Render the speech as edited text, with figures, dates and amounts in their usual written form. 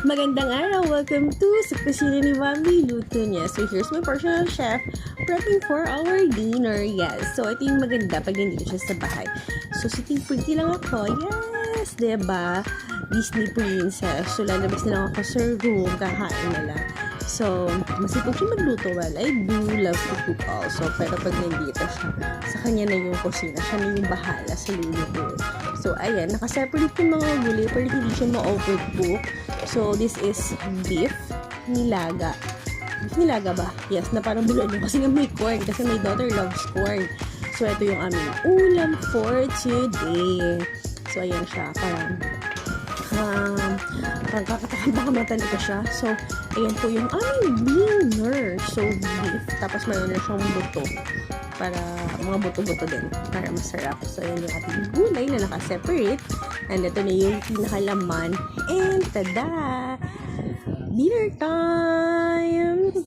Magandang araw! Welcome to sa kusina ni Mami Luto niya. So, here's my personal chef prepping for our dinner. Yes. So, ito yung maganda pag nandito siya sa bahay. So, sitting pretty lang ako. Yes! Diba? Disney princess. So, lalabas na lang ako sa room. Kakain na lang. So, masipag siya magluto. Well, I do love to cook also. Pero pag nandito siya, sa kanya na yung kusina. Siya na yung bahala sa luluto. So, ayan. Nakaseparate yung mga gulay pero hindi siya ma-overcook. So, this is beef nilaga. Beef nilaga ba? Yes, na parang bulalo kasi nga may corn. Kasi my daughter loves corn. So, ito yung aming ulam for today. So, ayan siya. Parang kakatakan baka talaga siya. So, ayan po yung aming dinner. So, beef. Tapos mayroon na siyang buto. Para mga buto-buto din. Para masarap. So, ayan yung ating gulay na nakaseparate. And ito na yung pinakalaman. And tada! Dinner time!